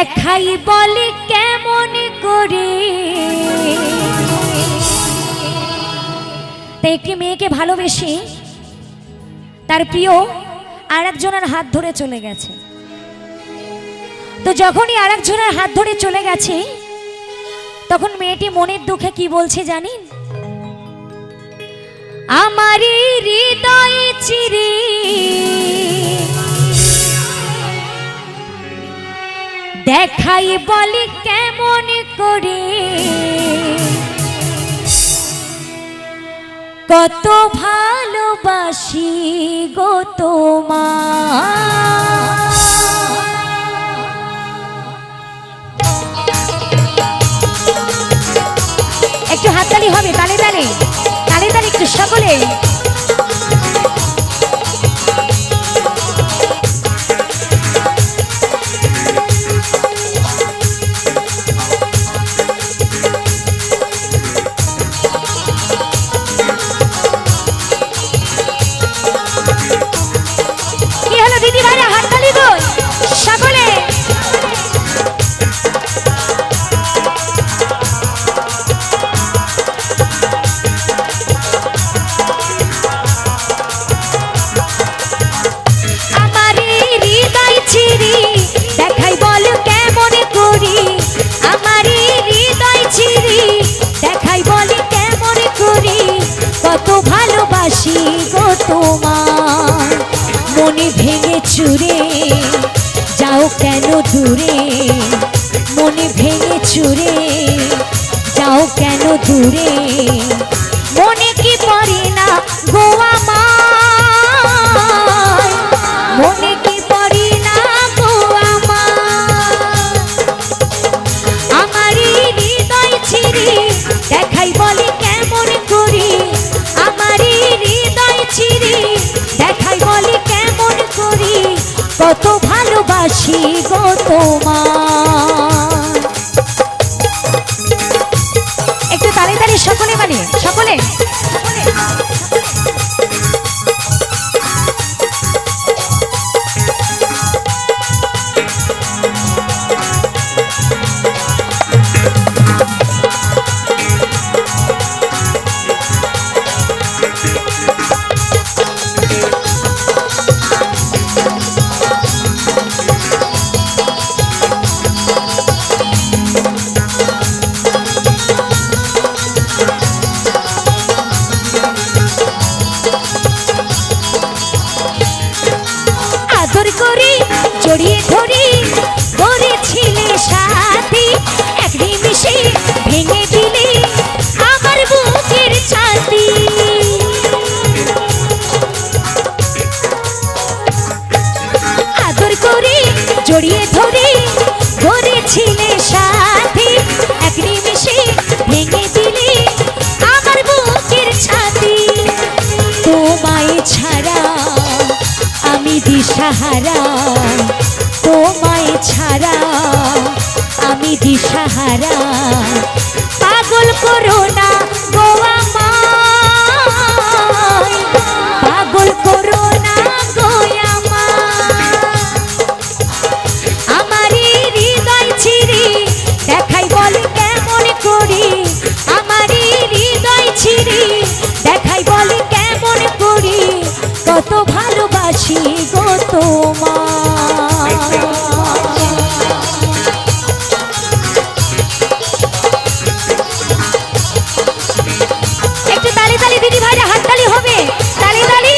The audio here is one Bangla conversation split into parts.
দেখাই বলে কেমন করে। তাই একটি মেয়েকে ভালোবেসে তার প্রিয় আর একজনের হাত ধরে চলে গেছে। তো যখনই আর একজনের হাত ধরে চলে গেছে তখন মেয়েটি মনের দুঃখে কি বলছে জানেন? আমারই হৃদয় চিরে দেখাই বলে কেমন করে, কত ভালোবাসি গো তোমার। একটু হাততালি হবে, তালে তালে তালে তালে একটু সকলে। দিদি ভাইরা হাততালি গো সকলে। আমারই হৃদয় চিরি দেখাই বল কেমন করি, আমারই হৃদয় চিরি দেখাই বল কেমন করি, কত ভালোবাসি গো তোমার। মনে ভেঙে চুরে যাও কেন দূরে, মনে ভেঙে চুরে যাও কেন দূরে, মনে কি পড়ে না গো আমার, মনে কি পড়ে না গো আমার। আমারই হৃদয় ছিঁড়ি দেখাই বলে কেমন করি, আমারই হৃদয় ছিঁড়ি দেখাই বলে কেমন করি, কত ভালোবাসি গো তোমার। একটু তালে তালে সকলে, মানে সকলে। জড়িয়ে ধরি করেছিলে সাথী, এক নিমিষে ভেঙে দিলে আমার বুকের ছাতি। আদর করে জড়িয়ে ধরি করেছিলে সাথী, এক নিমিষে ভেঙে দিলে আমার বুকের ছাতি। তোমায় ছাড়া আমি দিশাহারা, তোমায় ছাড়া আমি দিশাহারা, পাগল করো না গো আমায়, পাগল করো না গো আমায়। আমারই হৃদয় ছিঁড়ি দেখাই বলে কেমন করি, আমারই হৃদয় ছিঁড়ি দেখাই বলে কেমন করি, কত ভালোবাসি গো তোমার। একটু তালি তালি দিদি ভাইরা হাততালি হবে, তালি তালি।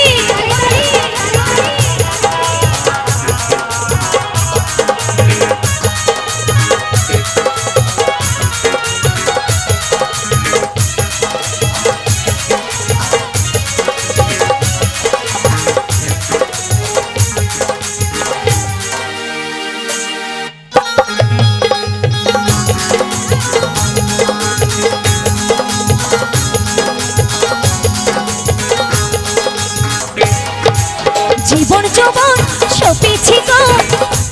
জীবন যৌবন সপেছি গো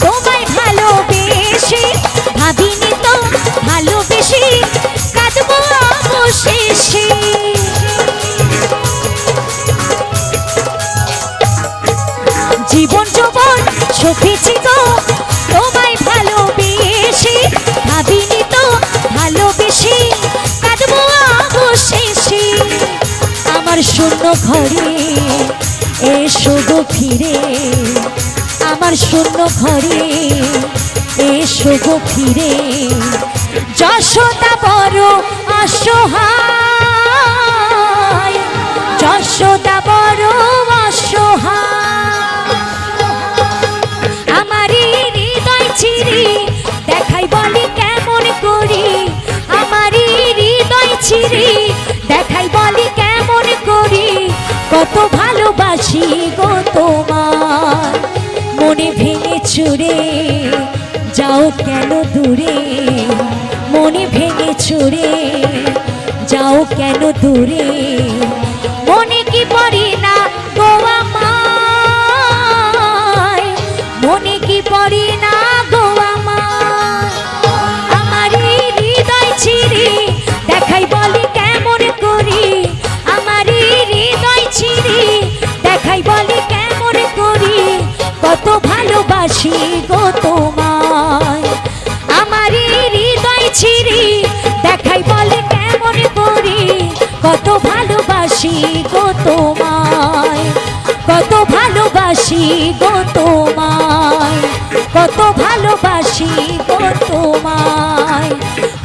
তোমায় ভালোবেসে, ভাবিনি তো ভালোবেসে কাঁদবো অবশেষে। জীবন যৌবন সপেছি গো তোমায় ভালোবেসে, আমার শূন্য ঘরে এসো গো ফিরে, আমার শূন্য ঘরে এসো গো ফিরে। যশোদা বড় অসহায়, যশোদা বড় অসহায়, আমারই হৃদয় চিরি দেখাই বলি কেমন করি, আমারই হৃদয় চিরি দেখাই বলি কেমন করি। কত ভালোবাসি গো তোমার, মনে ভেঙে চুরে যাও কেন দূরে, মনে ভেঙে চুরে যাও কেন দূরে। মনে কি পড়ি না গো আমায়, মনে কি পড়ি না গো আমায়, আমারই হৃদয় চিরি দেখাই বলি কেমন করি, আমারই হৃদয় চিরি দেখাই বলি কেমন করি। কত ভালোবাসি গো তোমায়, আমারই হৃদয় চিরি দেখাই বলে কেমন করি। কত ভালোবাসি গো তোমায়, কত ভালোবাসি গো তোমায়, কত ভালোবাসি গো তোমায়,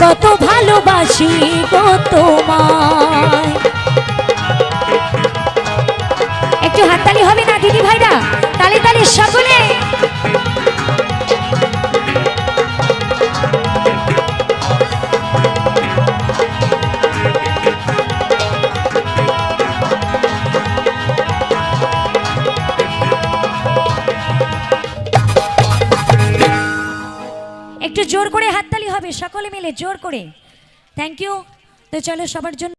কত ভালোবাসি গো তোমায়। একটু হাততালি হবে না দিদি ভাইরা? তালে তালে সকলে। একটু জোর করে হাততালি হবে সকলে মিলে জোর করে। Thank you. তো চলো সবার জন্য